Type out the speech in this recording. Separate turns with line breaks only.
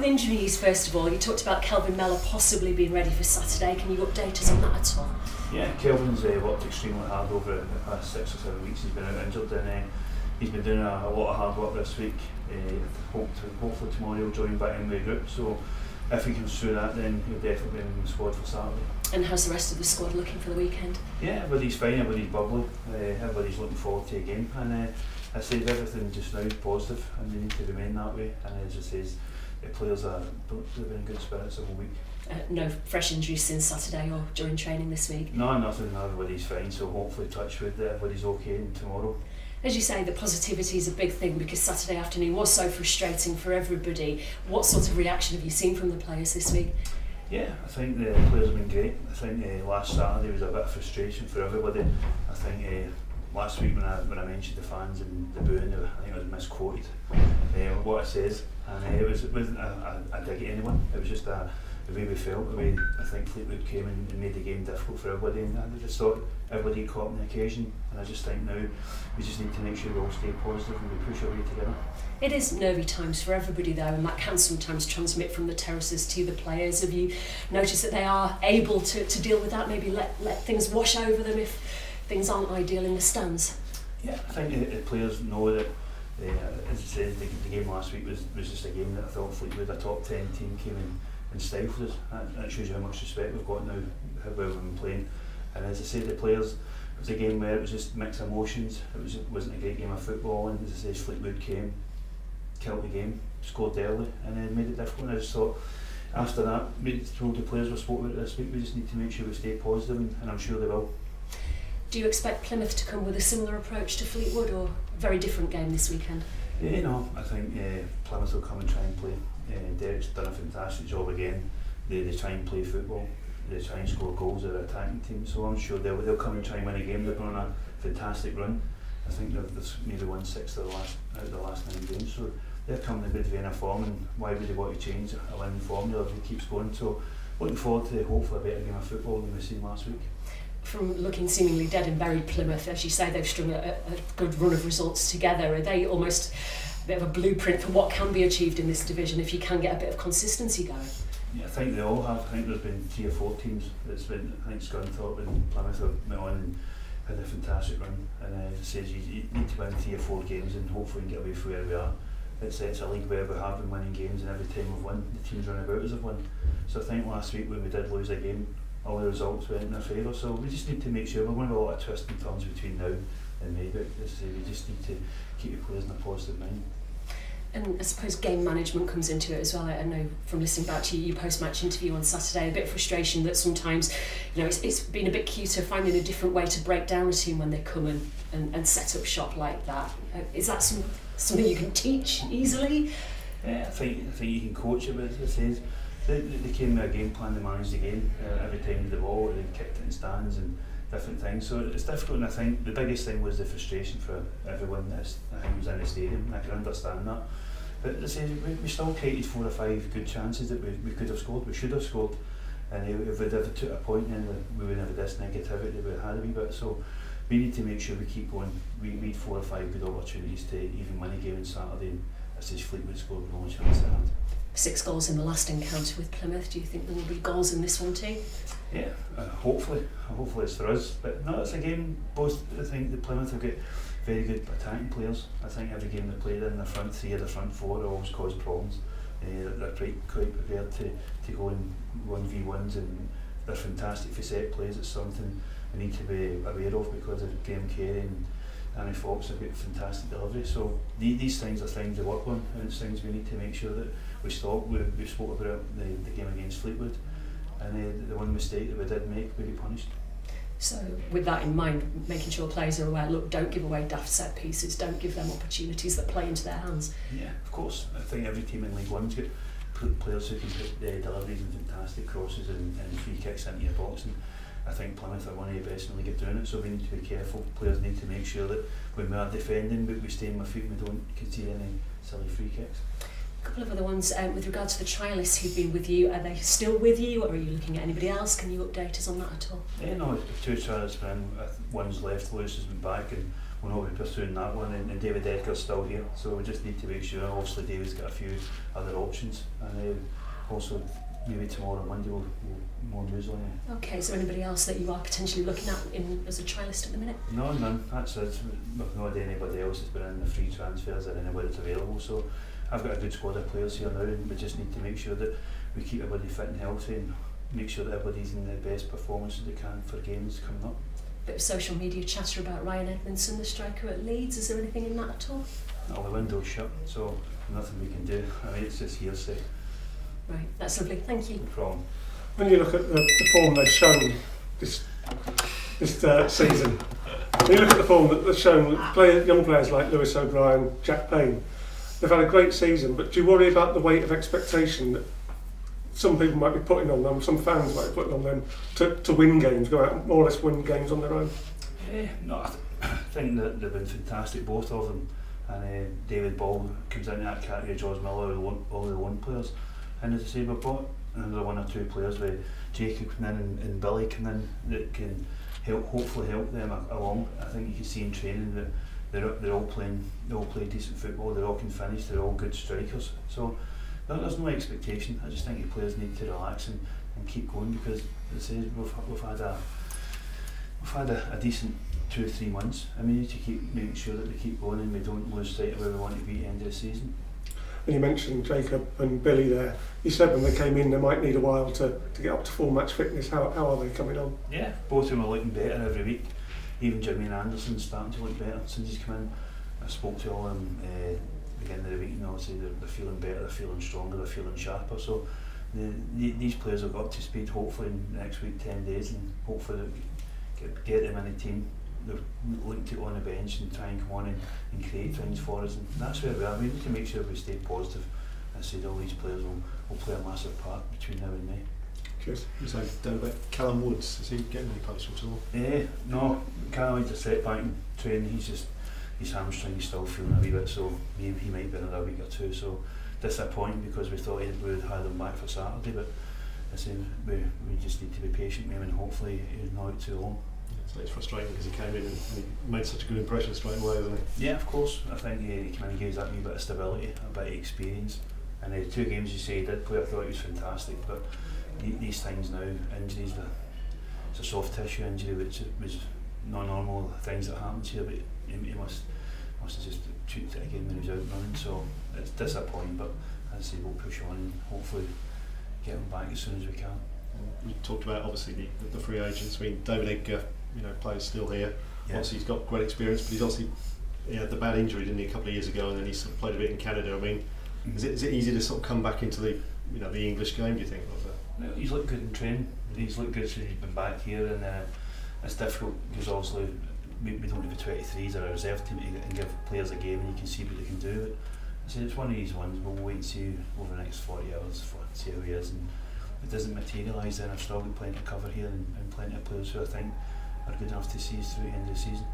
injuries, first of all, you talked about Kelvin Mellor possibly being ready for Saturday. Can you update us on that at all?
Yeah, Kelvin's worked extremely hard over the past 6 or 7 weeks. He's been out injured, and he's been doing a lot of hard work this week. Hopefully tomorrow he'll join back in the group. So if he comes through that, then he'll definitely be in the squad for Saturday.
And how's the rest of the squad looking for the weekend?
Yeah, everybody's fine, everybody's bubbly, everybody's looking forward to a game, and I say everything just now is positive, and they need to remain that way. And as I say, the players are in good spirits the whole week.
No fresh injuries since Saturday or during training this week?
No, nothing. Everybody's fine, so hopefully touch wood that everybody's okay and tomorrow.
As you say, the positivity is a big thing because Saturday afternoon was so frustrating for everybody. What sort of reaction have you seen from the players this week?
Yeah, I think the players have been great. I think last Saturday was a bit of frustration for everybody. I think last week when I mentioned the fans and the booing, I think I was misquoted what I says, and it wasn't a dig at anyone. It was just the way we felt, the way I think Fleetwood came and made the game difficult for everybody, and I just thought everybody caught on the occasion, and I just think now we just need to make sure we all stay positive and we push our way together.
It is nervy times for everybody though, and that can sometimes transmit from the terraces to the players. Have you noticed that they are able to deal with that, maybe let things wash over them if things aren't ideal in the stands?
Yeah, I think the players know that, as I said, the game last week was just a game that I thought Fleetwood, a top 10 team, came in and stifled us. That shows you how much respect we've got now, how well we've been playing. And as I said, the players, it was a game where it was just mixed emotions. It wasn't a great game of football, and as I said, Fleetwood came, killed the game, scored early, and then made it difficult. And I just thought, after that, we told the players we spoke about it this week, we just need to make sure we stay positive, and I'm sure they will.
Do you expect Plymouth to come with a similar approach to Fleetwood, or a very different game this weekend?
Yeah, no, I think Plymouth will come and try and play. Derek's done a fantastic job again. They try and play football, they try and score goals. They're an attacking team, so I'm sure they'll come and try and win a game. They've been on a fantastic run. I think they've maybe won 6 out of the last 9 games, so they're coming in a good vein of form, and why would they want to change a winning formula if it keeps going? So looking forward to hopefully a better game of football than we've seen last week.
From looking seemingly dead and buried Plymouth, as you say, they've strung a good run of results together. Are they almost a bit of a blueprint for what can be achieved in this division if you can get a bit of consistency going?
Yeah, I think they all have. I think there's been 3 or 4 teams that's been, I think Scunthorpe and Plymouth have went on and had a fantastic run, and as it says, you need to win 3 or 4 games and hopefully get away from where we are. It's a league where we have been winning games, and every time we've won, the teams run about us have won. So I think last week when we did lose a game, all the results went in our favour, so we just need to make sure we're going to have a lot of twists and turns between now and May, but as I say, we just need to keep the players in a positive mind.
And I suppose game management comes into it as well. I know from listening back to your post-match interview on Saturday, a bit of frustration that sometimes, it's been a bit cuter finding a different way to break down a team when they come and set up shop like that. Is that something you can teach easily?
Yeah, I think you can coach it, but as I say, they came with a game plan, they managed the game every time with the ball, they kicked it in stands and different things. So it's difficult, and I think the biggest thing was the frustration for everyone that I think was in the stadium, and I can understand that. But as I say, we still created 4 or 5 good chances that we could have scored, we should have scored. And if we'd ever took a point, then we wouldn't have this negativity we had a wee bit. So we need to make sure we keep going. We need 4 or 5 good opportunities to even win a game on Saturday. And as I say, Fleetwood scored the only chance they had.
6 goals in the last encounter with Plymouth. Do you think there will be goals in this one too?
Yeah, hopefully it's for us. But no, it's a game. Both I think the Plymouth have got very good attacking players. I think every game they played in, the front 3 or the front 4 always cause problems. They're quite prepared to go in 1v1s, and they're fantastic for set plays. It's something we need to be aware of because of Graham Carey and Danny Fox have got fantastic delivery. So these things are things to work on, and it's things we need to make sure that we stop. We spoke about the game against Fleetwood, and the one mistake that we did make, we get punished.
So with that in mind, making sure players are aware, look, don't give away daft set pieces, don't give them opportunities that play into their hands. Yeah,
of course. I think every team in League One's got players who can put deliveries and fantastic crosses and free kicks into your box, and I think Plymouth are one of the best in the league at doing it, so we need to be careful. Players need to make sure that when we are defending, we stay on our feet and we don't concede any silly free kicks.
A couple of other ones, with regard to the trialists who've been with you, are they still with you, or are you looking at anybody else? Can you update us on that at all?
Yeah, no, 2 trialists been in, one's left, Lewis has been back, and we'll not be pursuing that one, and David Edgar's still here, so we just need to make sure. Obviously David's got a few other options, and also maybe tomorrow Monday we'll more news on it.
Okay, is there anybody else that you are potentially looking at as a trialist at the minute?
No, none, that's it. We've not had anybody else that's been in the free transfers or anybody that's available, so I've got a good squad of players here now, and we just need to make sure that we keep everybody fit and healthy and make sure that everybody's in the best performance that they can for games coming up.
Bit of social media chatter about Ryan Edmondson, the striker at Leeds. Is there anything in that at all?
All the windows shut, so nothing we can do. I mean, it's just hearsay.
Right, that's lovely. Thank you.
No problem.
When you look at the form they've shown this season, when you look at the form that they've shown, young players like Lewis O'Brien, Jack Payne, they've had a great season, but do you worry about the weight of expectation that some people might be putting on them, some fans might be putting on them to win games, go out and more or less win games on their own?
No, I think that they've been fantastic, both of them. And David Ball comes into that category, George Miller, all the loan players. And as I say, we've bought another one or two players with Jacob coming in and Billy coming in that can hopefully help them along. I think you can see in training that they all play decent football, they all can finish, they're all good strikers. So there's no expectation. I just think the players need to relax and keep going, because as I say, we've had a decent 2 or 3 months, and we need to keep making sure that we keep going and we don't lose sight of where we want to be at the end of the season.
And you mentioned Jacob and Billy there. You said when they came in they might need a while to get up to full match fitness. How are they coming on?
Yeah, both of them are looking better every week. Even Jermaine Anderson's starting to look better since he's come in. I spoke to all of them beginning of the week, and obviously they're feeling better, they're feeling stronger, they're feeling sharper. So these players will go up to speed hopefully in the next week, 10 days, and hopefully get them in the team. They're looking to go on the bench and try and come on and create things for us, and that's where we are. We need to make sure we stay positive. I said all these players will play a massive part between now and May.
Cheers.
You say about Callum Woods, is he getting any closer at all?
No, Callum had a setback in training. His hamstring is still feeling a wee bit, so he might be another week or two. So disappointing, because we thought we would have him back for Saturday, but I say we just need to be patient with him, and hopefully he's not out too long.
So it's frustrating because he came in and he made such a good impression straight away, hasn't he?
Yeah, of course. I think he kind of gives that wee bit of stability, a bit of experience. And the 2 games you say he did play, I thought he was fantastic. But these things now, injuries, it's a soft tissue injury, which was not normal things that happens here. But he must have just tweaked it again when he was out running. So it's disappointing, but as I say, we'll push on and hopefully get him back as soon as we can.
You talked about obviously the free agents. I mean, David Edgar, plays still here.
Yeah.
Obviously he's got great experience, but he had the bad injury, didn't he, a couple of years ago, and then he sort of played a bit in Canada. I mean, is it easy to sort of come back into the the English game, do you think?
No, he's looked good in training. He's looked good since he's been back here, and it's difficult because obviously we don't have the 23s or a reserve team to give players a game and you can see what they can do. So it's one of these ones. We'll wait and see over the next 40 hours, see how he is, and if it doesn't materialise, then I've still got plenty to cover here and plenty of players who I think are good enough to see us through the end of the season.